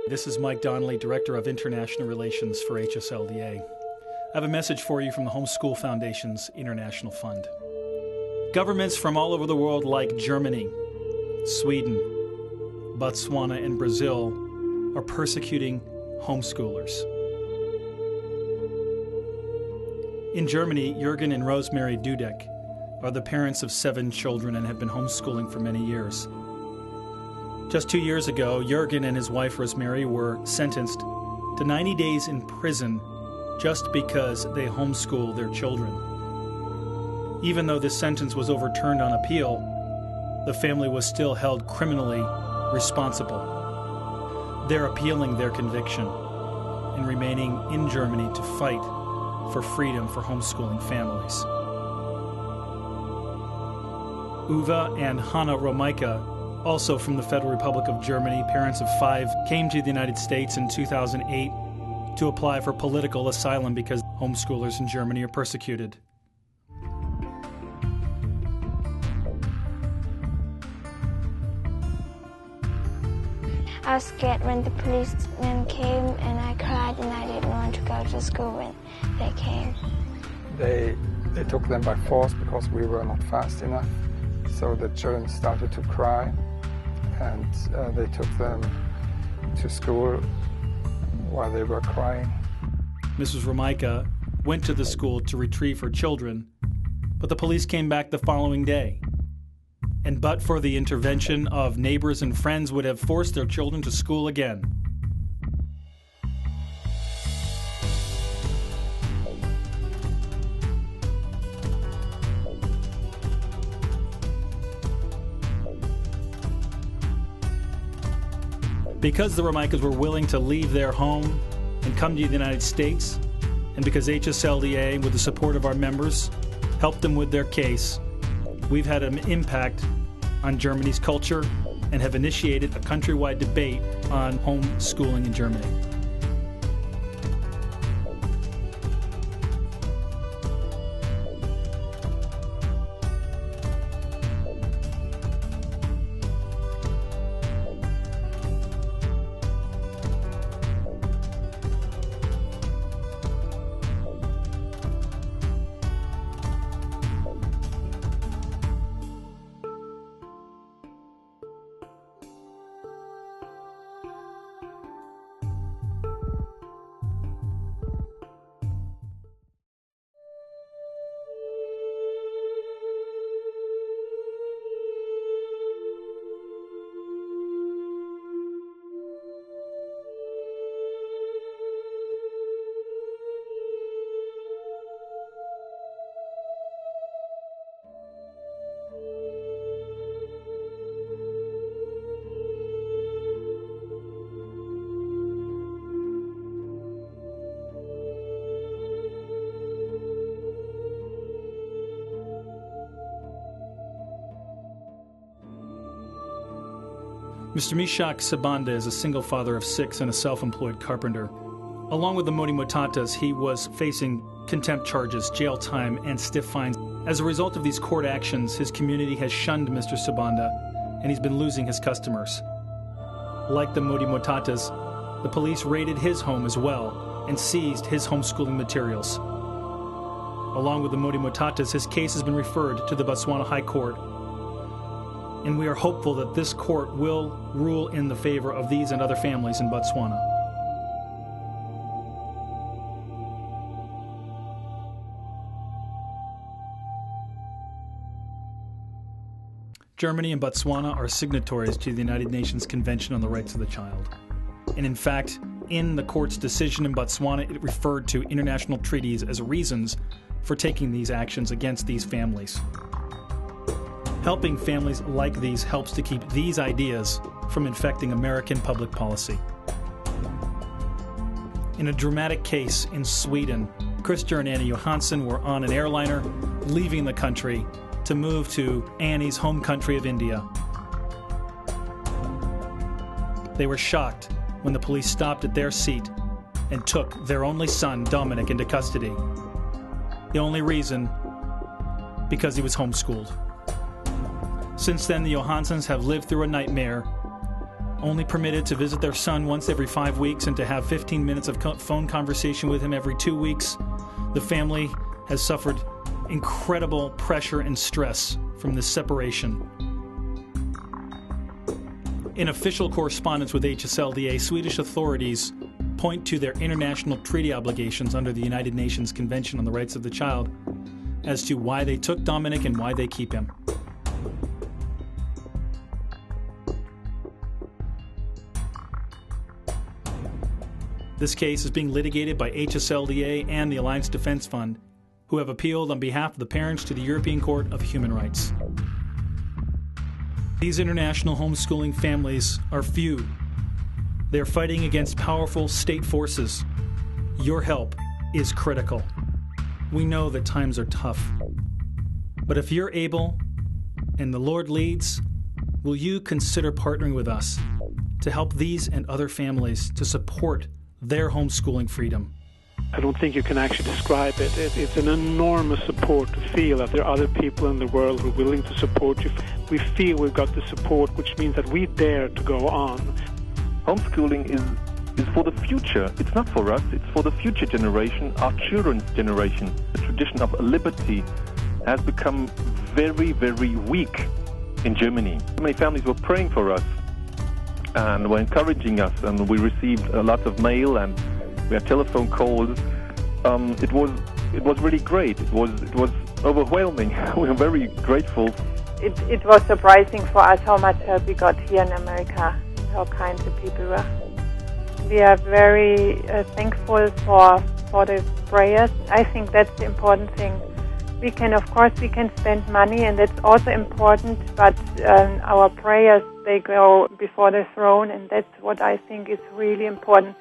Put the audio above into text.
This is Mike Donnelly, Director of International Relations for HSLDA. I have a message for you from the Homeschool Foundation's International Fund. Governments from all over the world like Germany, Sweden, Botswana, and Brazil are persecuting homeschoolers. In Germany, Jürgen and Rosemary Dudek are the parents of 7 children and have been homeschooling for many years. Just 2 years ago, Jürgen and his wife Rosemary were sentenced to 90 days in prison just because they homeschool their children. Even though this sentence was overturned on appeal, the family was still held criminally responsible. They're appealing their conviction and remaining in Germany to fight for freedom for homeschooling families. Uwe and Hanna Romaika, also from the Federal Republic of Germany, parents of 5, came to the United States in 2008 to apply for political asylum because homeschoolers in Germany are persecuted. I was scared when the policemen came, and I cried, and I didn't want to go to school when they came. They took them by force because we were not fast enough. So the children started to cry, and they took them to school while they were crying. Mrs. Romaika went to the school to retrieve her children, but the police came back the following day. And but for the intervention of neighbors and friends, would have forced their children to school again. Because the Romaikas were willing to leave their home and come to the United States, and because HSLDA, with the support of our members, helped them with their case, we've had an impact on Germany's culture and have initiated a countrywide debate on homeschooling in Germany. Mr. Mishak Sabanda is a single father of 6 and a self-employed carpenter. Along with the Modi Motatas, he was facing contempt charges, jail time, and stiff fines. As a result of these court actions, his community has shunned Mr. Sabanda, and he's been losing his customers. Like the Modi Motatas, the police raided his home as well and seized his homeschooling materials. Along with the Modi Motatas, his case has been referred to the Botswana High Court, and we are hopeful that this court will rule in the favor of these and other families in Botswana. Germany and Botswana are signatories to the United Nations Convention on the Rights of the Child. And in fact, in the court's decision in Botswana, it referred to international treaties as reasons for taking these actions against these families. Helping families like these helps to keep these ideas from infecting American public policy. In a dramatic case in Sweden, Christer and Annie Johansson were on an airliner leaving the country to move to Annie's home country of India. They were shocked when the police stopped at their seat and took their only son, Dominic, into custody. The only reason, because he was homeschooled. Since then, the Johanssons have lived through a nightmare only permitted to visit their son once every 5 weeks and to have 15 minutes of phone conversation with him every 2 weeks. The family has suffered incredible pressure and stress from this separation. In official correspondence with HSLDA, Swedish authorities point to their international treaty obligations under the United Nations Convention on the Rights of the Child as to why they took Dominic and why they keep him. This case is being litigated by HSLDA and the Alliance Defense Fund, who have appealed on behalf of the parents to the European Court of Human Rights. These international homeschooling families are few. They're fighting against powerful state forces. Your help is critical. We know that times are tough. But if you're able and the Lord leads, will you consider partnering with us to help these and other families to support their homeschooling freedom? I don't think you can actually describe it. It's an enormous support to feel that there are other people in the world who are willing to support you. We feel we've got the support, which means that we dare to go on. Homeschooling is for the future. It's not for us. It's for the future generation, our children's generation. The tradition of liberty has become very, very weak in Germany. Many families were praying for us and were encouraging us, and we received a lot of mail and we had telephone calls. It was really great. It was overwhelming. We were very grateful. It was surprising for us how much help we got here in America, how kind the people were. We are very thankful for the prayers. I think that's the important thing. We can spend money, and that's also important, but our prayers, they go before the throne, and that's what I think is really important.